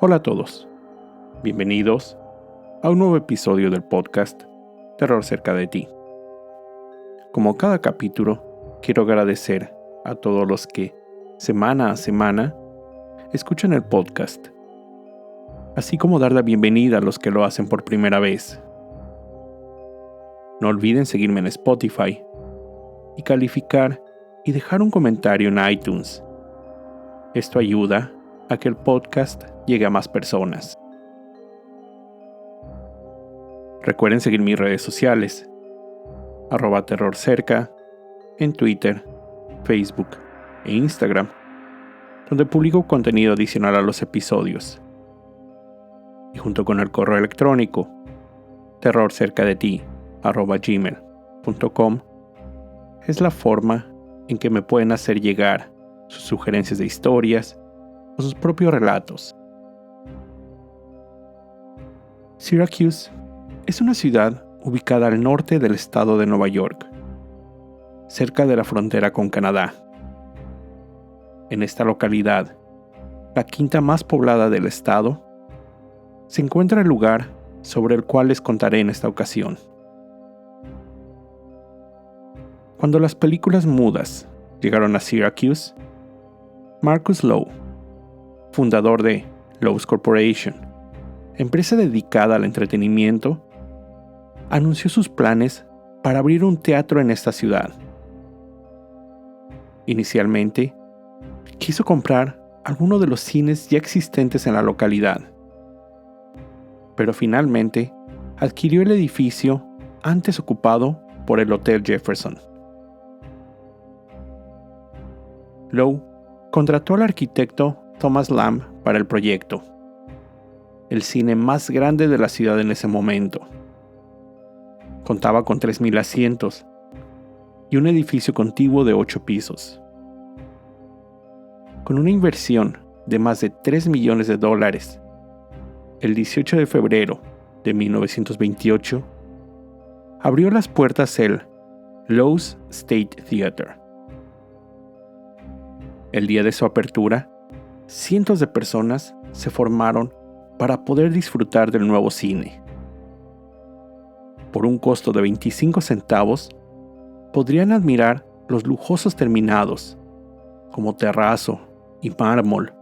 Hola a todos, bienvenidos a un nuevo episodio del podcast Terror cerca de ti. Como cada capítulo, quiero agradecer a todos los que, semana a semana, escuchan el podcast, así como dar la bienvenida a los que lo hacen por primera vez. No olviden seguirme en Spotify y calificar y dejar un comentario en iTunes. Esto ayuda a que el podcast llegue a más personas. Recuerden seguir mis redes sociales, @terrorcerca, en Twitter, Facebook e Instagram, donde publico contenido adicional a los episodios. Y junto con el correo electrónico, terrorcercadeti@gmail.com, es la forma en que me pueden hacer llegar sus sugerencias de historias o sus propios relatos. Syracuse es una ciudad ubicada al norte del estado de Nueva York, cerca de la frontera con Canadá. En esta localidad, la quinta más poblada del estado, se encuentra el lugar sobre el cual les contaré en esta ocasión. Cuando las películas mudas llegaron a Syracuse, Marcus Loew, fundador de Loew's Corporation, empresa dedicada al entretenimiento, anunció sus planes para abrir un teatro en esta ciudad. Inicialmente, quiso comprar alguno de los cines ya existentes en la localidad, pero finalmente adquirió el edificio antes ocupado por el Hotel Jefferson. Loew contrató al arquitecto Thomas Lamb para el proyecto, el cine más grande de la ciudad en ese momento. Contaba con 3,000 asientos y un edificio contiguo de 8 pisos. Con una inversión de más de $3 millones, el 18 de febrero de 1928, abrió las puertas el Loew's State Theater. El día de su apertura, cientos de personas se formaron para poder disfrutar del nuevo cine. Por un costo de 25 centavos, podrían admirar los lujosos terminados, como terrazo y mármol,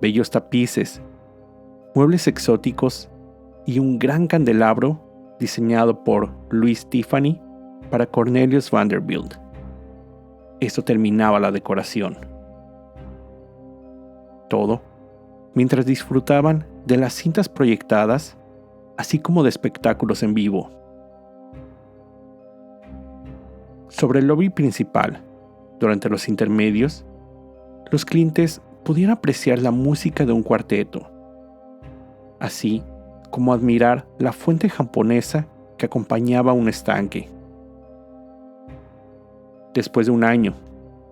bellos tapices, muebles exóticos y un gran candelabro diseñado por Louis Tiffany para Cornelius Vanderbilt. Esto terminaba la decoración. Todo mientras disfrutaban de las cintas proyectadas, así como de espectáculos en vivo. Sobre el lobby principal, durante los intermedios, los clientes podían apreciar la música de un cuarteto, así como admirar la fuente japonesa que acompañaba un estanque. Después de un año,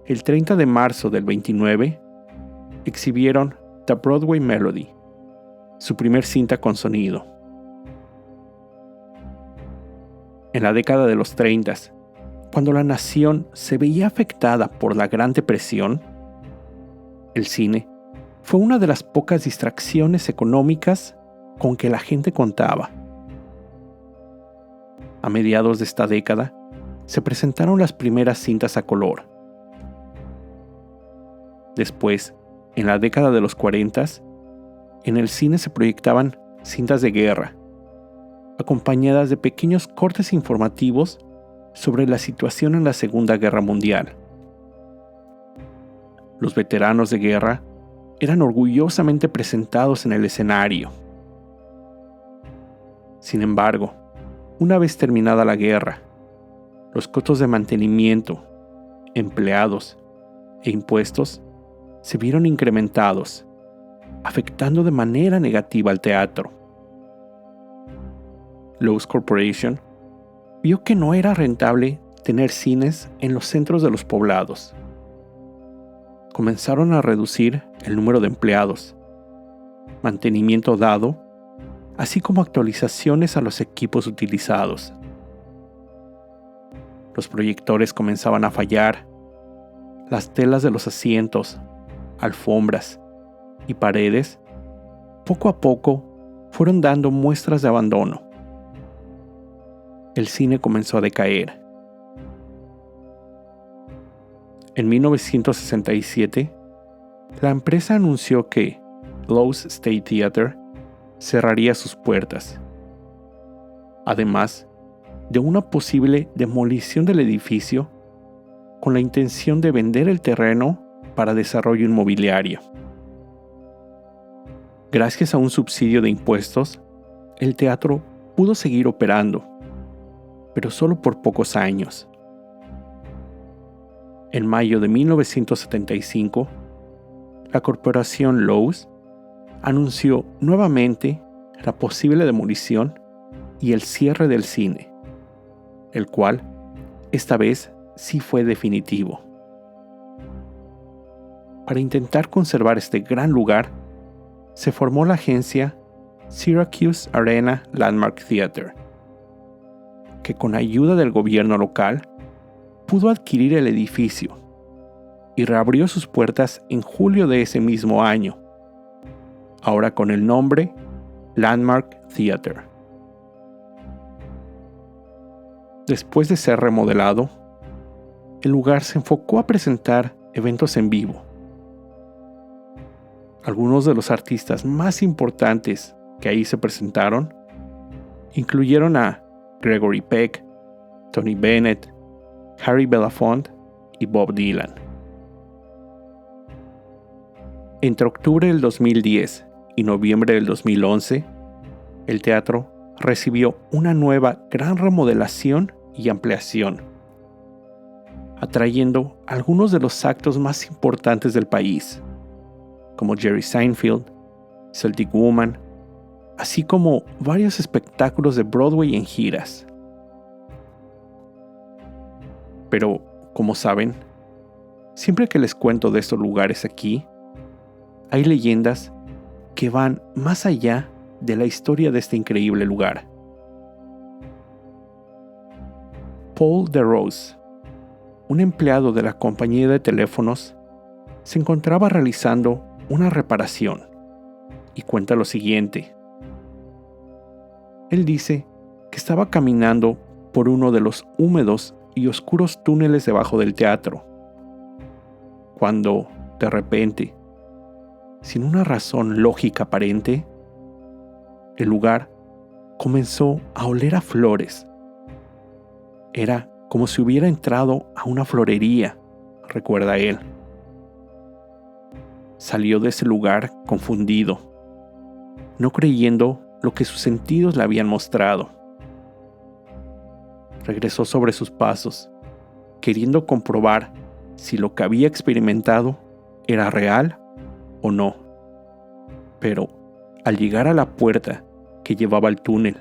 el 30 de marzo del 29, exhibieron The Broadway Melody, su primer cinta con sonido. En la década de los 30, cuando la nación se veía afectada por la Gran Depresión, el cine fue una de las pocas distracciones económicas con que la gente contaba. A mediados de esta década, se presentaron las primeras cintas a color. Después, en la década de los 40, en el cine se proyectaban cintas de guerra, acompañadas de pequeños cortes informativos sobre la situación en la Segunda Guerra Mundial. Los veteranos de guerra eran orgullosamente presentados en el escenario. Sin embargo, una vez terminada la guerra, los costos de mantenimiento, empleados e impuestos se vieron incrementados, afectando de manera negativa al teatro. Loew's Corporation vio que no era rentable tener cines en los centros de los poblados. Comenzaron a reducir el número de empleados, mantenimiento dado, así como actualizaciones a los equipos utilizados. Los proyectores comenzaban a fallar, las telas de los asientos, alfombras y paredes poco a poco fueron dando muestras de abandono. El cine comenzó a decaer. En 1967, la empresa anunció que Loew's State Theater cerraría sus puertas, además de una posible demolición del edificio con la intención de vender el terreno para desarrollo inmobiliario. Gracias a un subsidio de impuestos, el teatro pudo seguir operando, pero solo por pocos años. En mayo de 1975, la corporación Loew's anunció nuevamente la posible demolición y el cierre del cine, el cual, esta vez, sí fue definitivo. Para intentar conservar este gran lugar, se formó la agencia Syracuse Arena Landmark Theater, que con ayuda del gobierno local pudo adquirir el edificio y reabrió sus puertas en julio de ese mismo año, ahora con el nombre Landmark Theater. Después de ser remodelado, el lugar se enfocó a presentar eventos en vivo. Algunos de los artistas más importantes que ahí se presentaron incluyeron a Gregory Peck, Tony Bennett, Harry Belafonte y Bob Dylan. Entre octubre del 2010 y noviembre del 2011, el teatro recibió una nueva gran remodelación y ampliación, atrayendo algunos de los actos más importantes del país, como Jerry Seinfeld, Celtic Woman, así como varios espectáculos de Broadway en giras. Pero, como saben, siempre que les cuento de estos lugares aquí, hay leyendas que van más allá de la historia de este increíble lugar. Paul DeRose, un empleado de la compañía de teléfonos, se encontraba realizando una reparación y cuenta lo siguiente. Él dice que estaba caminando por uno de los húmedos y oscuros túneles debajo del teatro, cuando, de repente, sin una razón lógica aparente, el lugar comenzó a oler a flores. Era como si hubiera entrado a una florería, recuerda él. Salió de ese lugar confundido, no creyendo lo que sus sentidos le habían mostrado. Regresó sobre sus pasos, queriendo comprobar si lo que había experimentado era real o no. Pero, al llegar a la puerta que llevaba al túnel,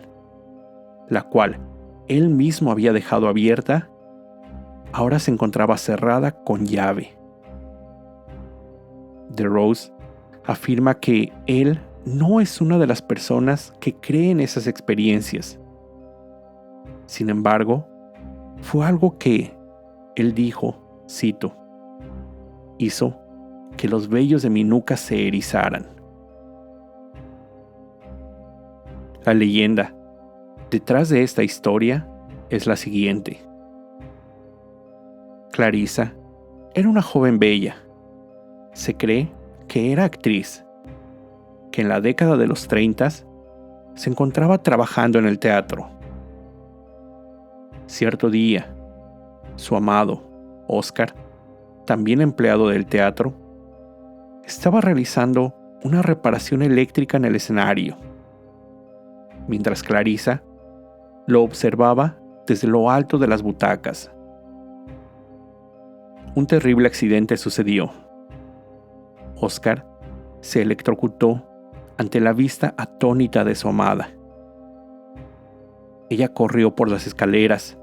la cual él mismo había dejado abierta, ahora se encontraba cerrada con llave. DeRose afirma que él no es una de las personas que cree en esas experiencias. Sin embargo, fue algo que, él dijo, cito, hizo que los vellos de mi nuca se erizaran. La leyenda detrás de esta historia es la siguiente. Clarissa era una joven bella. Se cree que era actriz, que en la década de los 30 se encontraba trabajando en el teatro. Cierto día, su amado, Oscar, también empleado del teatro, estaba realizando una reparación eléctrica en el escenario, mientras Clarissa lo observaba desde lo alto de las butacas. Un terrible accidente sucedió. Oscar se electrocutó ante la vista atónita de su amada. Ella corrió por las escaleras,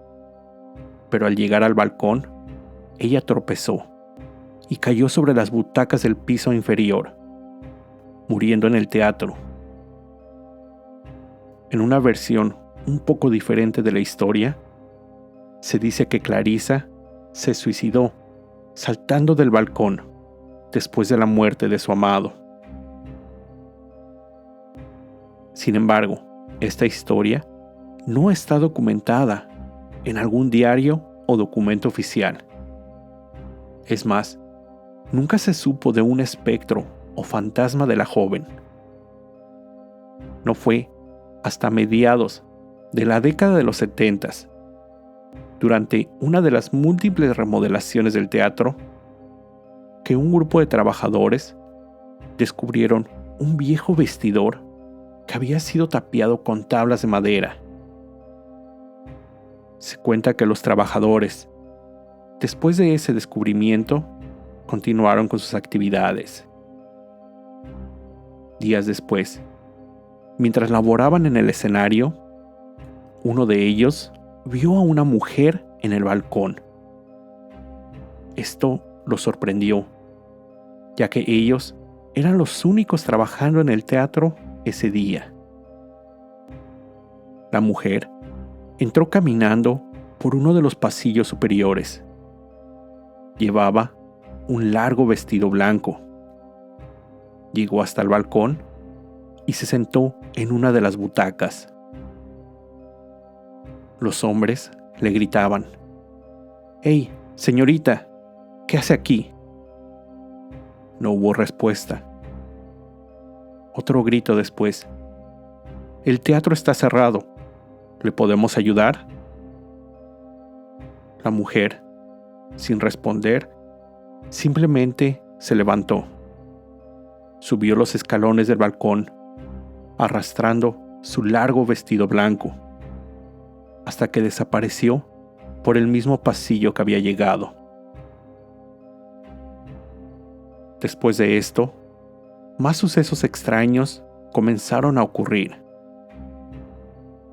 pero al llegar al balcón, ella tropezó y cayó sobre las butacas del piso inferior, muriendo en el teatro. En una versión un poco diferente de la historia, se dice que Clarissa se suicidó saltando del balcón después de la muerte de su amado. Sin embargo, esta historia no está documentada en algún diario o documento oficial. Es más, nunca se supo de un espectro o fantasma de la joven. No fue hasta mediados de la década de los 70, durante una de las múltiples remodelaciones del teatro, que un grupo de trabajadores descubrieron un viejo vestidor que había sido tapiado con tablas de madera. Se cuenta que los trabajadores, después de ese descubrimiento, continuaron con sus actividades. Días después, mientras laboraban en el escenario, uno de ellos vio a una mujer en el balcón. Esto los sorprendió, ya que ellos eran los únicos trabajando en el teatro ese día. La mujer entró caminando por uno de los pasillos superiores. Llevaba un largo vestido blanco. Llegó hasta el balcón y se sentó en una de las butacas. Los hombres le gritaban: «¡Hey, señorita! ¿Qué hace aquí?». No hubo respuesta. Otro grito después: «El teatro está cerrado. ¿Le podemos ayudar?». La mujer, sin responder, simplemente se levantó. Subió los escalones del balcón, arrastrando su largo vestido blanco, hasta que desapareció por el mismo pasillo que había llegado. Después de esto, más sucesos extraños comenzaron a ocurrir.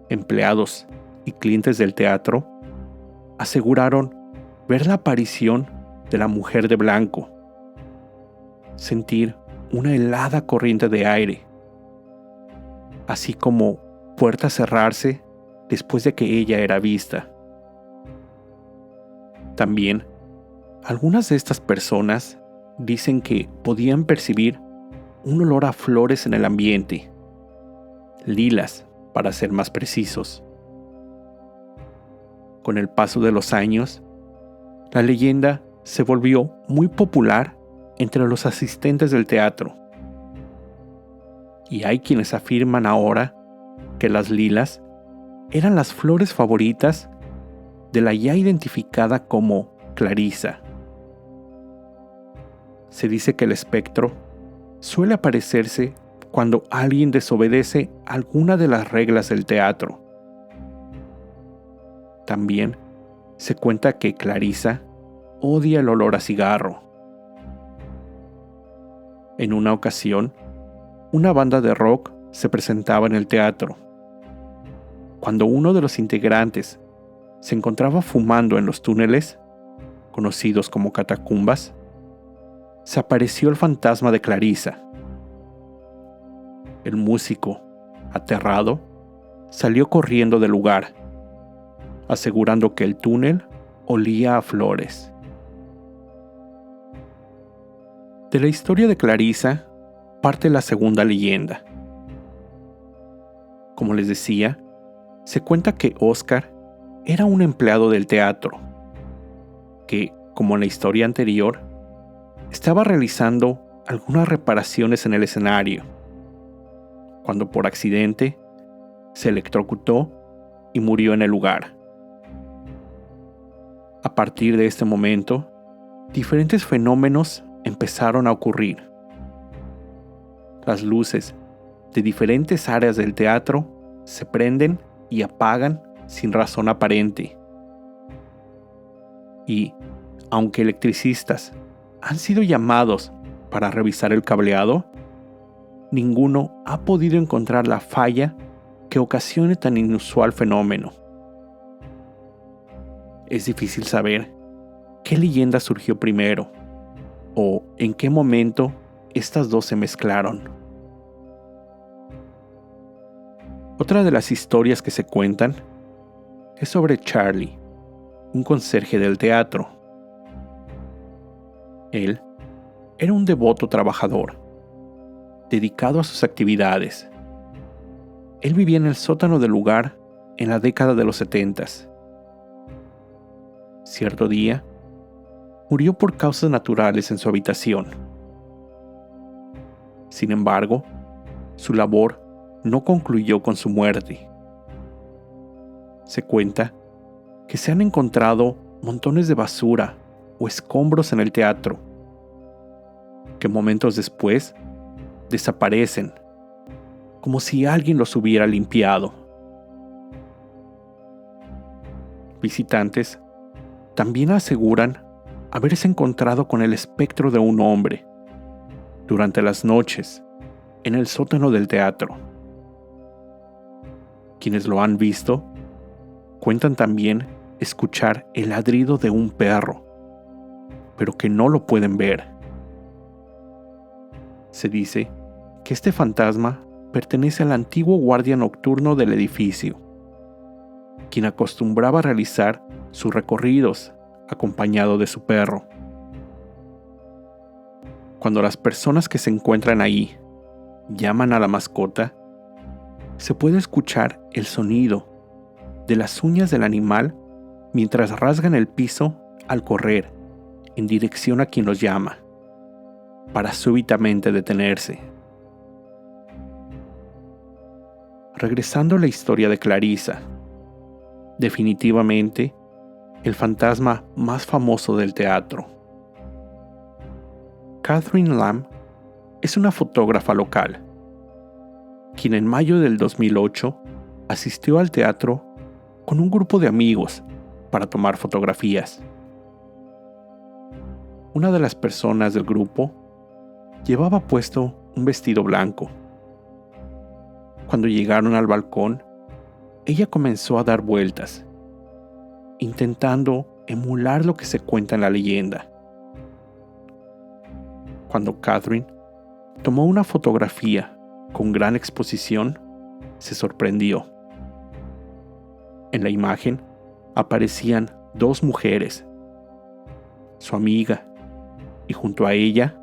Empleados y clientes del teatro aseguraron ver la aparición de la mujer de blanco, sentir una helada corriente de aire, así como puertas cerrarse después de que ella era vista. También, algunas de estas personas dicen que podían percibir un olor a flores en el ambiente, lilas para ser más precisos. Con el paso de los años, la leyenda se volvió muy popular entre los asistentes del teatro. Y hay quienes afirman ahora que las lilas eran las flores favoritas de la ya identificada como Clarisa. Se dice que el espectro suele aparecerse cuando alguien desobedece alguna de las reglas del teatro. También se cuenta que Clarisa odia el olor a cigarro. En una ocasión, una banda de rock se presentaba en el teatro. Cuando uno de los integrantes se encontraba fumando en los túneles, conocidos como catacumbas, se apareció el fantasma de Clarisa. El músico, aterrado, salió corriendo del lugar, asegurando que el túnel olía a flores. De la historia de Clarisa parte la segunda leyenda. Como les decía, se cuenta que Oscar era un empleado del teatro, que, como en la historia anterior, estaba realizando algunas reparaciones en el escenario, cuando por accidente se electrocutó y murió en el lugar. A partir de este momento, diferentes fenómenos empezaron a ocurrir. Las luces de diferentes áreas del teatro se prenden y apagan sin razón aparente. Y, aunque electricistas han sido llamados para revisar el cableado, ninguno ha podido encontrar la falla que ocasione tan inusual fenómeno. Es difícil saber qué leyenda surgió primero o en qué momento estas dos se mezclaron. Otra de las historias que se cuentan es sobre Charlie, un conserje del teatro. Él era un devoto trabajador, dedicado a sus actividades. él vivía en el sótano del lugar en la década de los 70. Cierto día, murió por causas naturales en su habitación. Sin embargo, su labor no concluyó con su muerte. Se cuenta que se han encontrado montones de basura o escombros en el teatro, que momentos después desaparecen, como si alguien los hubiera limpiado. Visitantes también aseguran haberse encontrado con el espectro de un hombre durante las noches en el sótano del teatro. Quienes lo han visto cuentan también escuchar el ladrido de un perro, pero que no lo pueden ver. Se dice que este fantasma pertenece al antiguo guardia nocturno del edificio, quien acostumbraba a realizar sus recorridos acompañado de su perro. Cuando las personas que se encuentran ahí llaman a la mascota, se puede escuchar el sonido de las uñas del animal mientras rasgan el piso al correr en dirección a quien los llama, para súbitamente detenerse. Regresando a la historia de Clarissa, definitivamente el fantasma más famoso del teatro. Catherine Lamb es una fotógrafa local, quien en mayo del 2008 asistió al teatro con un grupo de amigos para tomar fotografías. Una de las personas del grupo llevaba puesto un vestido blanco. Cuando llegaron al balcón, ella comenzó a dar vueltas, intentando emular lo que se cuenta en la leyenda. Cuando Catherine tomó una fotografía con gran exposición, se sorprendió. En la imagen aparecían dos mujeres, su amiga, y junto a ella,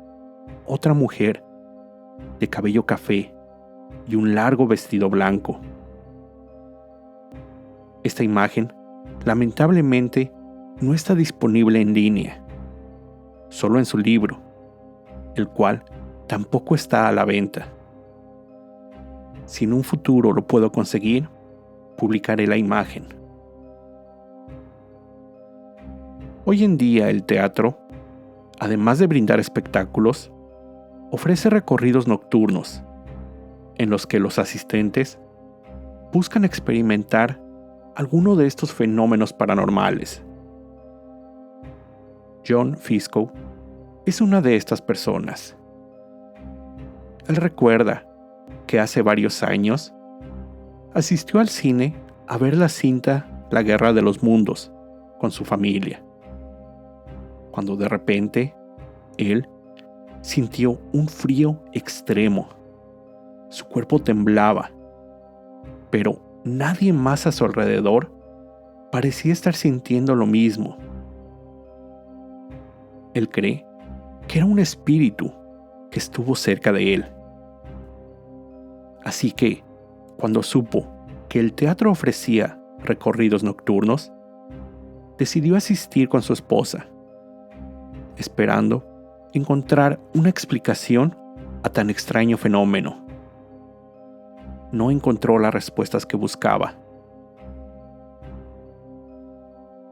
otra mujer de cabello café y un largo vestido blanco. Esta imagen, lamentablemente, no está disponible en línea, solo en su libro, el cual tampoco está a la venta. Si en un futuro lo puedo conseguir, publicaré la imagen. Hoy en día el teatro, además de brindar espectáculos, ofrece recorridos nocturnos, en los que los asistentes buscan experimentar alguno de estos fenómenos paranormales. John Fisco es una de estas personas. Él recuerda que hace varios años asistió al cine a ver la cinta La Guerra de los Mundos con su familia, cuando de repente él sintió un frío extremo. Su cuerpo temblaba, pero nadie más a su alrededor parecía estar sintiendo lo mismo. Él cree que era un espíritu que estuvo cerca de él. Así que, cuando supo que el teatro ofrecía recorridos nocturnos, decidió asistir con su esposa, esperando encontrar una explicación a tan extraño fenómeno. No encontró las respuestas que buscaba.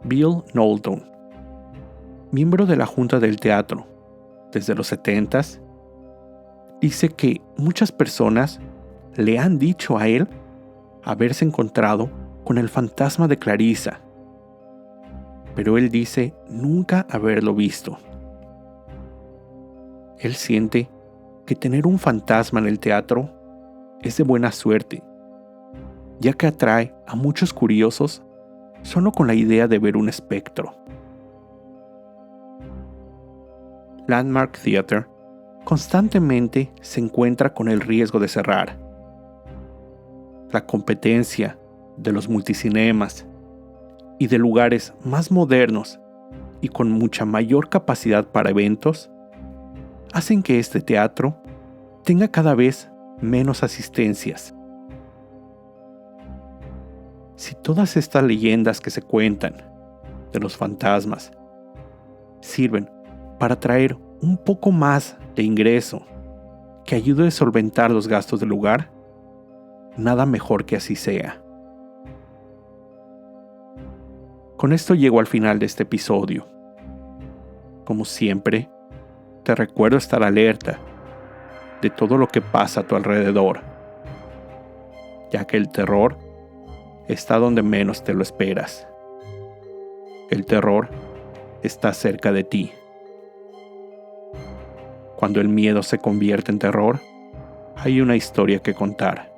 Bill Knowlton, miembro de la Junta del Teatro desde los 70s, dice que muchas personas le han dicho a él haberse encontrado con el fantasma de Clarissa, pero él dice nunca haberlo visto. Él siente que tener un fantasma en el teatro es de buena suerte, ya que atrae a muchos curiosos solo con la idea de ver un espectro. Landmark Theatre constantemente se encuentra con el riesgo de cerrar. La competencia de los multicinemas y de lugares más modernos y con mucha mayor capacidad para eventos hacen que este teatro tenga cada vez menos asistencias. Si todas estas leyendas que se cuentan de los fantasmas sirven para traer un poco más de ingreso que ayude a solventar los gastos del lugar, nada mejor que así sea. Con esto llego al final de este episodio. Como siempre, te recuerdo estar alerta de todo lo que pasa a tu alrededor, ya que el terror está donde menos te lo esperas. El terror está cerca de ti. Cuando el miedo se convierte en terror, hay una historia que contar.